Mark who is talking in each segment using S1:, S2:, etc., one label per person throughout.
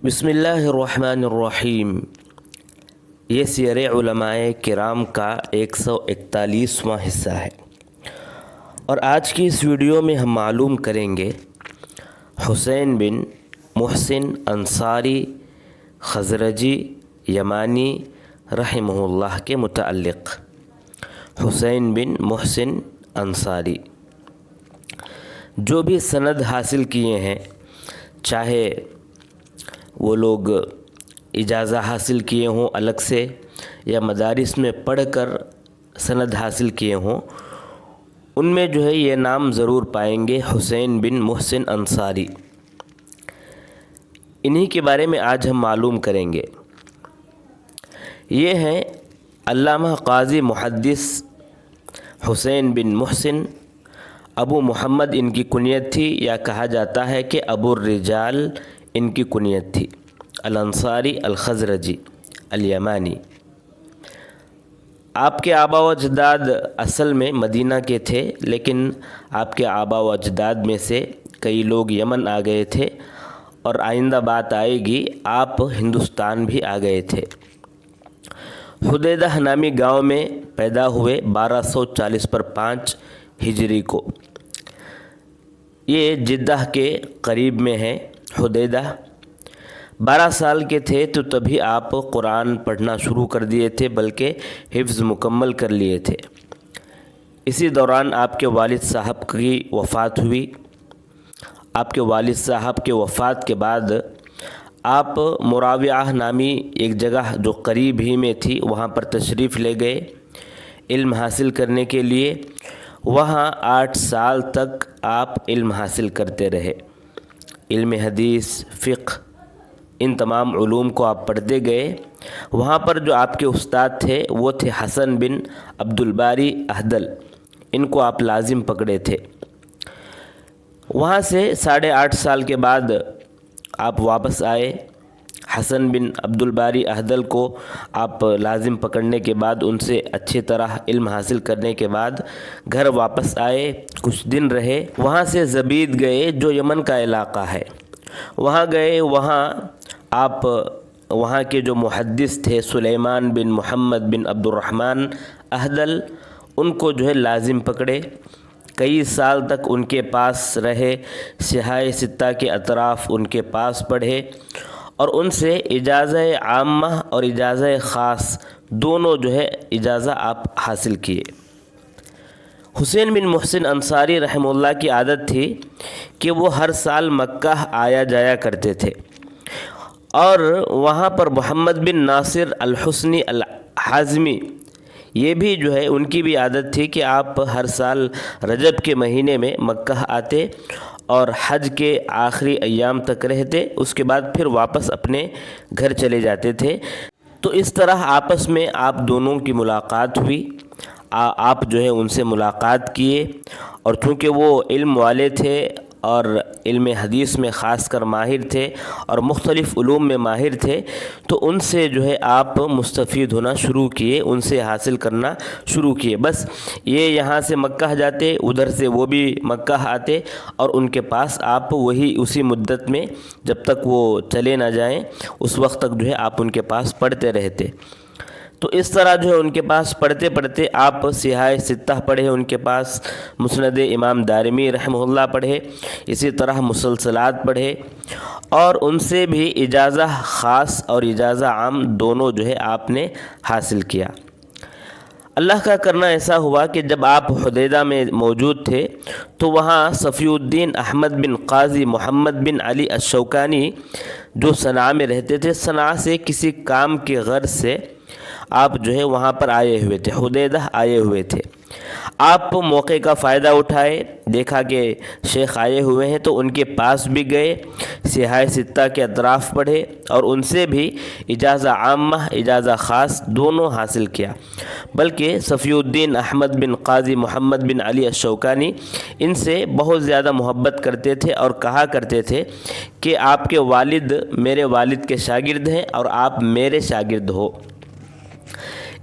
S1: بسم اللہ الرحمن الرحیم۔ یہ سیر علماء کرام کا 141واں حصہ ہے، اور آج کی اس ویڈیو میں ہم معلوم کریں گے حسین بن محسن انصاری خزرجی یمانی رحمہ اللہ کے متعلق۔ حسین بن محسن انصاری جو بھی سند حاصل کیے ہیں، چاہے وہ لوگ اجازہ حاصل کیے ہوں الگ سے یا مدارس میں پڑھ کر سند حاصل کیے ہوں، ان میں جو ہے یہ نام ضرور پائیں گے، حسین بن محسن انصاری۔ انہی کے بارے میں آج ہم معلوم کریں گے۔ یہ ہیں علامہ قاضی محدث حسین بن محسن، ابو محمد ان کی کنیت تھی، یا کہا جاتا ہے کہ ابو الرجال ان کی کنیت تھی، الانصاری الخزرجی الیمانی۔ آپ کے آبا و اجداد اصل میں مدینہ کے تھے، لیکن آپ کے آبا و اجداد میں سے کئی لوگ یمن آ گئے تھے، اور آئندہ بات آئے گی آپ ہندوستان بھی آ گئے تھے۔ حدیدہ نامی گاؤں میں پیدا ہوئے 1240 ہجری کو۔ یہ جدہ کے قریب میں ہے حدیدہ۔ 12 سال کے تھے تو تبھی آپ قرآن پڑھنا شروع کر دیے تھے، بلکہ حفظ مکمل کر لیے تھے۔ اسی دوران آپ کے والد صاحب کی وفات ہوئی۔ آپ کے والد صاحب کے وفات کے بعد آپ مراوعہ نامی ایک جگہ جو قریب ہی میں تھی وہاں پر تشریف لے گئے علم حاصل کرنے کے لیے۔ وہاں 8 سال تک آپ علم حاصل کرتے رہے۔ علم حدیث، فقہ، ان تمام علوم کو آپ پڑھتے گئے۔ وہاں پر جو آپ کے استاد تھے وہ تھے حسن بن عبد الباری احدل، ان کو آپ لازم پکڑے تھے۔ وہاں سے 8.5 سال کے بعد آپ واپس آئے۔ حسن بن عبد الباری احدل کو آپ لازم پکڑنے کے بعد ان سے اچھی طرح علم حاصل کرنے کے بعد گھر واپس آئے، کچھ دن رہے۔ وہاں سے زبید گئے جو یمن کا علاقہ ہے، وہاں گئے۔ وہاں آپ وہاں کے جو محدث تھے سلیمان بن محمد بن عبد الرحمن احدل، ان کو جو ہے لازم پکڑے۔ کئی سال تک ان کے پاس رہے، صحاح ستہ کے اطراف ان کے پاس پڑھے، اور ان سے اجازہ عامہ اور اجازہ خاص دونوں جو ہے اجازہ آپ حاصل کیے۔ حسین بن محسن انصاری رحمہ اللہ کی عادت تھی کہ وہ ہر سال مکہ آیا جایا کرتے تھے، اور وہاں پر محمد بن ناصر الحسنی الحازمی، یہ بھی جو ہے ان کی بھی عادت تھی کہ آپ ہر سال رجب کے مہینے میں مکہ آتے اور حج کے آخری ایام تک رہتے، اس کے بعد پھر واپس اپنے گھر چلے جاتے تھے۔ تو اس طرح آپس میں آپ دونوں کی ملاقات ہوئی۔ آپ جو ہے ان سے ملاقات کیے، اور چونکہ وہ علم والے تھے اور علم حدیث میں خاص کر ماہر تھے اور مختلف علوم میں ماہر تھے، تو ان سے جو ہے آپ مستفید ہونا شروع کیے، ان سے حاصل کرنا شروع کیے۔ بس یہ یہاں سے مکہ جاتے، ادھر سے وہ بھی مکہ آتے، اور ان کے پاس آپ وہی اسی مدت میں جب تک وہ چلے نہ جائیں اس وقت تک جو ہے آپ ان کے پاس پڑھتے رہتے۔ تو اس طرح جو ہے ان کے پاس پڑھتے پڑھتے آپ صحاح ستہ پڑھے، ان کے پاس مسند امام دارمی رحمہ اللہ پڑھے، اسی طرح مسلسلات پڑھے، اور ان سے بھی اجازہ خاص اور اجازہ عام دونوں جو ہے آپ نے حاصل کیا۔ اللہ کا کرنا ایسا ہوا کہ جب آپ حدیدہ میں موجود تھے تو وہاں صفی الدین احمد بن قاضی محمد بن علی الشوکانی جو صنعاء میں رہتے تھے، صنعاء سے کسی کام کے غرض سے آپ جو ہے وہاں پر آئے ہوئے تھے، حدیدہ آئے ہوئے تھے۔ آپ موقع کا فائدہ اٹھائے، دیکھا کہ شیخ آئے ہوئے ہیں تو ان کے پاس بھی گئے، صحاح ستہ کے اطراف پڑھے، اور ان سے بھی اجازہ عامہ اجازہ خاص دونوں حاصل کیا۔ بلکہ صفی الدین احمد بن قاضی محمد بن علی الشوکانی ان سے بہت زیادہ محبت کرتے تھے، اور کہا کرتے تھے کہ آپ کے والد میرے والد کے شاگرد ہیں اور آپ میرے شاگرد ہو۔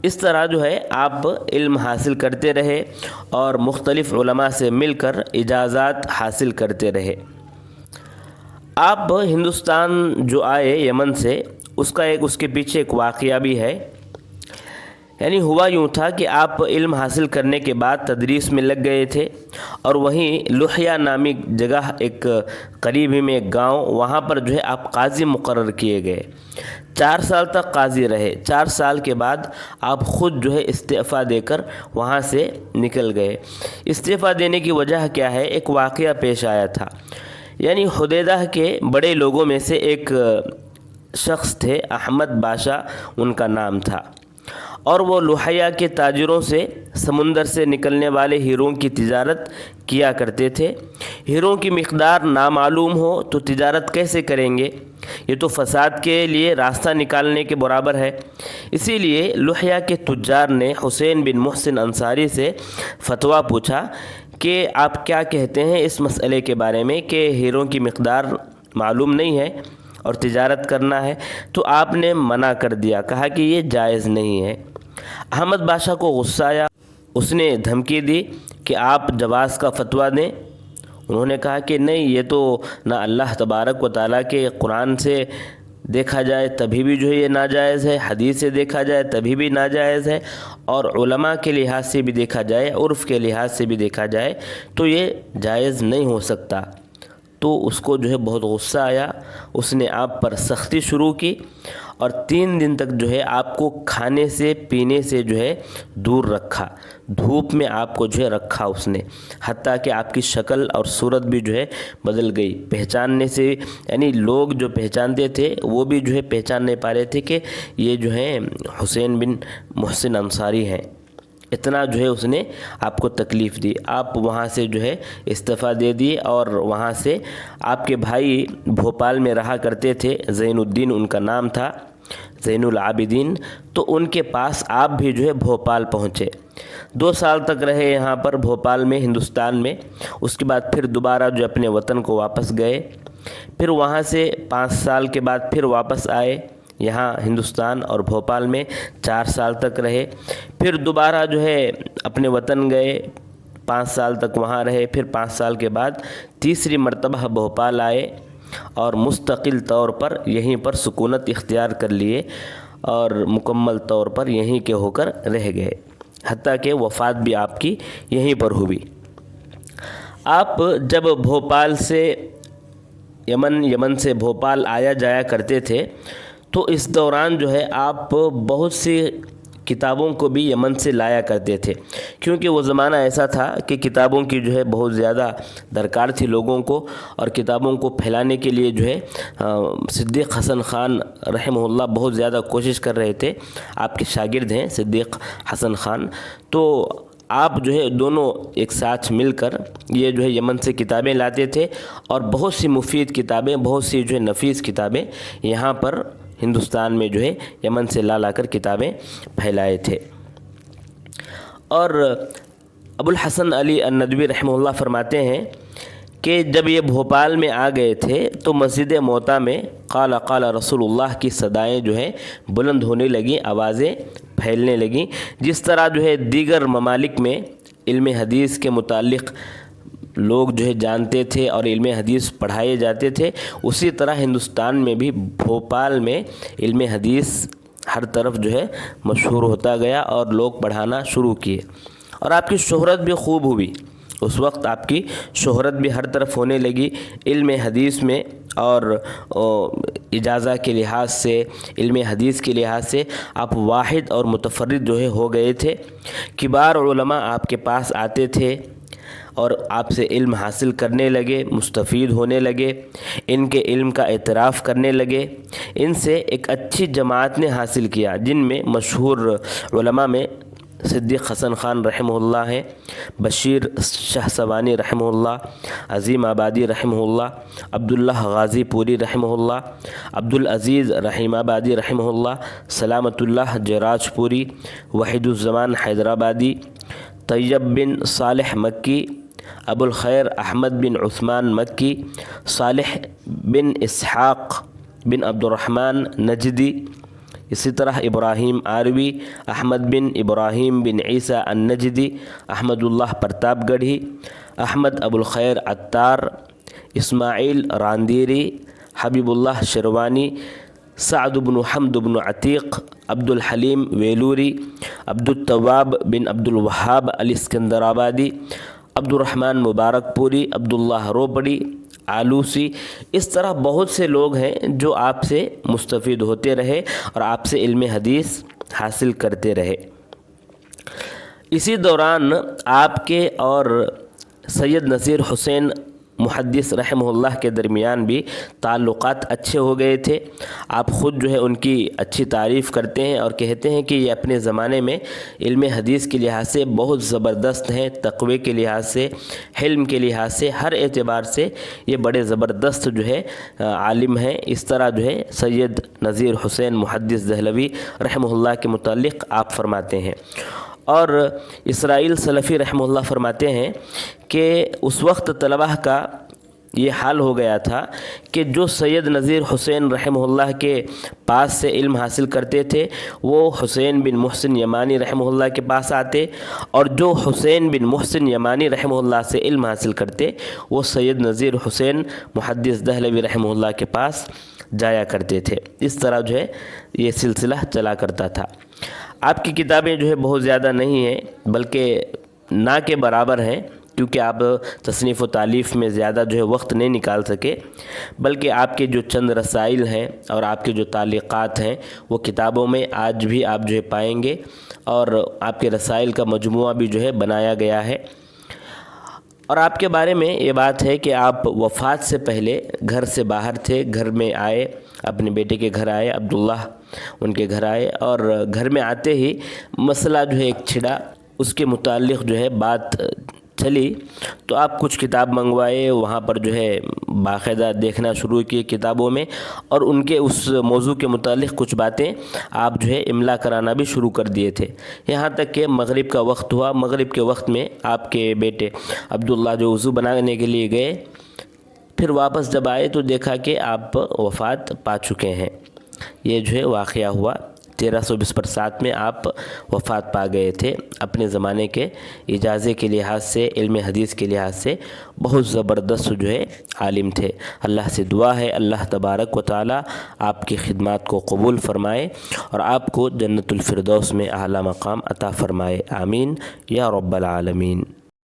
S1: اس طرح جو ہے آپ علم حاصل کرتے رہے اور مختلف علماء سے مل کر اجازات حاصل کرتے رہے۔ آپ ہندوستان جو آئے یمن سے، اس کے پیچھے ایک واقعہ بھی ہے۔ یعنی ہوا یوں تھا کہ آپ علم حاصل کرنے کے بعد تدریس میں لگ گئے تھے، اور وہیں لوہیا نامی جگہ ایک قریب ہی میں ایک گاؤں، وہاں پر جو ہے آپ قاضی مقرر کیے گئے۔ 4 سال تک قاضی رہے۔ 4 سال کے بعد آپ خود جو ہے استعفیٰ دے کر وہاں سے نکل گئے۔ استعفیٰ دینے کی وجہ کیا ہے؟ ایک واقعہ پیش آیا تھا۔ یعنی حدیدہ کے بڑے لوگوں میں سے ایک شخص تھے، احمد باشا ان کا نام تھا، اور وہ لوہیا کے تاجروں سے سمندر سے نکلنے والے ہیروں کی تجارت کیا کرتے تھے۔ ہیروں کی مقدار نامعلوم ہو تو تجارت کیسے کریں گے؟ یہ تو فساد کے لیے راستہ نکالنے کے برابر ہے۔ اسی لیے لوہیا کے تجار نے حسین بن محسن انصاری سے فتویٰ پوچھا کہ آپ کیا کہتے ہیں اس مسئلے کے بارے میں کہ ہیروں کی مقدار معلوم نہیں ہے اور تجارت کرنا ہے؟ تو آپ نے منع کر دیا، کہا کہ یہ جائز نہیں ہے۔ احمد باشا کو غصہ آیا، اس نے دھمکی دی کہ آپ جواز کا فتویٰ دیں۔ انہوں نے کہا کہ نہیں، یہ تو نہ اللہ تبارک و تعالیٰ کے قرآن سے دیکھا جائے تبھی بھی جو ہے یہ ناجائز ہے، حدیث سے دیکھا جائے تبھی بھی ناجائز ہے، اور علماء کے لحاظ سے بھی دیکھا جائے، عرف کے لحاظ سے بھی دیکھا جائے تو یہ جائز نہیں ہو سکتا۔ تو اس کو جو ہے بہت غصہ آیا، اس نے آپ پر سختی شروع کی، اور 3 دن تک جو ہے آپ کو کھانے سے پینے سے جو ہے دور رکھا، دھوپ میں آپ کو جو ہے رکھا اس نے، حتیٰ کہ آپ کی شکل اور صورت بھی جو ہے بدل گئی۔ پہچاننے سے، یعنی لوگ جو پہچانتے تھے وہ بھی جو ہے پہچان نہیں پا رہے تھے کہ یہ جو ہیں حسین بن محسن انصاری ہیں۔ اتنا جو ہے اس نے آپ کو تکلیف دی۔ آپ وہاں سے جو ہے استعفیٰ دے دیے، اور وہاں سے آپ کے بھائی بھوپال میں رہا کرتے تھے، زین الدین ان کا نام تھا، زین العابدین، تو ان کے پاس آپ بھی جو ہے بھوپال پہنچے۔ 2 سال تک رہے یہاں پر بھوپال میں، ہندوستان میں۔ اس کے بعد پھر دوبارہ جو اپنے وطن کو واپس گئے۔ پھر وہاں سے 5 سال کے بعد پھر واپس آئے یہاں ہندوستان، اور بھوپال میں 4 سال تک رہے۔ پھر دوبارہ جو ہے اپنے وطن گئے، 5 سال تک وہاں رہے۔ پھر 5 سال کے بعد تیسری مرتبہ بھوپال آئے، اور مستقل طور پر یہیں پر سکونت اختیار کر لیے، اور مکمل طور پر یہیں کے ہو کر رہ گئے، حتیٰ کہ وفات بھی آپ کی یہیں پر ہوئی۔ آپ جب بھوپال سے یمن سے بھوپال آیا جایا کرتے تھے، تو اس دوران جو ہے آپ بہت سی کتابوں کو بھی یمن سے لایا کرتے تھے، کیونکہ وہ زمانہ ایسا تھا کہ کتابوں کی جو ہے بہت زیادہ درکار تھی لوگوں کو، اور کتابوں کو پھیلانے کے لیے جو ہے صدیق حسن خان رحمہ اللہ بہت زیادہ کوشش کر رہے تھے۔ آپ کے شاگرد ہیں صدیق حسن خان، تو آپ جو ہے دونوں ایک ساتھ مل کر یہ جو ہے یمن سے کتابیں لاتے تھے، اور بہت سی مفید کتابیں، بہت سی جو ہے نفیس کتابیں یہاں پر ہندوستان میں جو ہے یمن سے لا کر کتابیں پھیلائے تھے۔ اور ابو الحسن علی الندوی رحمہ اللہ فرماتے ہیں کہ جب یہ بھوپال میں آ گئے تھے تو مسجد موطا میں قال قال رسول اللہ کی صدائیں جو ہے بلند ہونے لگیں، آوازیں پھیلنے لگیں۔ جس طرح جو ہے دیگر ممالک میں علم حدیث کے متعلق لوگ جو ہے جانتے تھے اور علم حدیث پڑھائے جاتے تھے، اسی طرح ہندوستان میں بھی بھوپال میں علم حدیث ہر طرف جو ہے مشہور ہوتا گیا، اور لوگ پڑھانا شروع کیے، اور آپ کی شہرت بھی خوب ہوئی۔ اس وقت آپ کی شہرت بھی ہر طرف ہونے لگی علم حدیث میں، اور اجازہ کے لحاظ سے، علم حدیث کے لحاظ سے آپ واحد اور متفرد جو ہے ہو گئے تھے۔ کبار علماء آپ کے پاس آتے تھے اور آپ سے علم حاصل کرنے لگے، مستفید ہونے لگے، ان کے علم کا اعتراف کرنے لگے۔ ان سے ایک اچھی جماعت نے حاصل کیا، جن میں مشہور علماء میں صدیق حسن خان رحمہ اللہ ہیں، بشیر شاہ سوانی رحمہ اللہ، عظیم آبادی رحمہ اللہ، عبداللہ غازی پوری رحمہ اللہ، عبدالعزیز رحیم آبادی رحمہ اللہ، سلامت اللہ جراج پوری، وحید الزمان حیدرآبادی، طیب بن صالح مکی، ابو الخیر احمد بن عثمان مکی، صالح بن اسحاق بن عبد الرحمن نجدی، اسی طرح ابراہیم آروی، احمد بن ابراہیم بن عیسیٰ النجدی، احمد اللہ پرتاپ گڑھی، احمد ابو الخیر عطار، اسماعیل راندیری، حبیب اللہ شروانی، سعد بن حمد بن عتیق، عبد الحلیم ویلوری، عبد التواب بن عبد الوہاب الاسکندر آبادی، عبد الرحمن مبارک پوری، عبداللہ روپڑی، آلوسی. اس طرح بہت سے لوگ ہیں جو آپ سے مستفید ہوتے رہے اور آپ سے علم حدیث حاصل کرتے رہے. اسی دوران آپ کے اور سید نذیر حسین محدث رحمہ اللہ کے درمیان بھی تعلقات اچھے ہو گئے تھے. آپ خود جو ہے ان کی اچھی تعریف کرتے ہیں اور کہتے ہیں کہ یہ اپنے زمانے میں علم حدیث کے لحاظ سے بہت زبردست ہیں، تقوی کے لحاظ سے، حلم کے لحاظ سے، ہر اعتبار سے یہ بڑے زبردست جو ہے عالم ہیں. اس طرح جو ہے سید نذیر حسین محدث دہلوی رحمہ اللہ کے متعلق آپ فرماتے ہیں. اور اسرائیل سلفی رحمہ اللہ فرماتے ہیں کہ اس وقت طلبہ کا یہ حال ہو گیا تھا کہ جو سید نذیر حسین رحمہ اللہ کے پاس سے علم حاصل کرتے تھے وہ حسین بن محسن یمانی رحمہ اللہ کے پاس آتے، اور جو حسین بن محسن یمانی رحمہ اللہ سے علم حاصل کرتے وہ سید نذیر حسین محدث دہلوی رحمہ اللہ کے پاس جایا کرتے تھے. اس طرح جو ہے یہ سلسلہ چلا کرتا تھا. آپ کی کتابیں جو ہے بہت زیادہ نہیں ہیں بلکہ نہ کے برابر ہیں، کیونکہ آپ تصنیف و تالیف میں زیادہ جو ہے وقت نہیں نکال سکے، بلکہ آپ کے جو چند رسائل ہیں اور آپ کے جو تعلیقات ہیں وہ کتابوں میں آج بھی آپ جو ہے پائیں گے، اور آپ کے رسائل کا مجموعہ بھی جو ہے بنایا گیا ہے. اور آپ کے بارے میں یہ بات ہے کہ آپ وفات سے پہلے گھر سے باہر تھے، گھر میں آئے، اپنے بیٹے کے گھر آئے، عبداللہ ان کے گھر آئے، اور گھر میں آتے ہی مسئلہ جو ہے ایک چھڑا، اس کے متعلق جو ہے بات چلی، تو آپ کچھ کتاب منگوائے، وہاں پر جو ہے باقاعدہ دیکھنا شروع کیے کتابوں میں، اور ان کے اس موضوع کے متعلق کچھ باتیں آپ جو ہے املا کرانا بھی شروع کر دیے تھے. یہاں تک کہ مغرب کا وقت ہوا. مغرب کے وقت میں آپ کے بیٹے عبداللہ جو وضو بنانے کے لیے گئے، پھر واپس جب آئے تو دیکھا کہ آپ وفات پا چکے ہیں. یہ جو ہے واقعہ ہوا 1327 میں آپ وفات پا گئے تھے. اپنے زمانے کے اجازے کے لحاظ سے، علم حدیث کے لحاظ سے بہت زبردست جو ہے عالم تھے. اللہ سے دعا ہے اللہ تبارک و تعالی آپ کی خدمات کو قبول فرمائے اور آپ کو جنت الفردوس میں اعلیٰ مقام عطا فرمائے. آمین یا رب العالمین.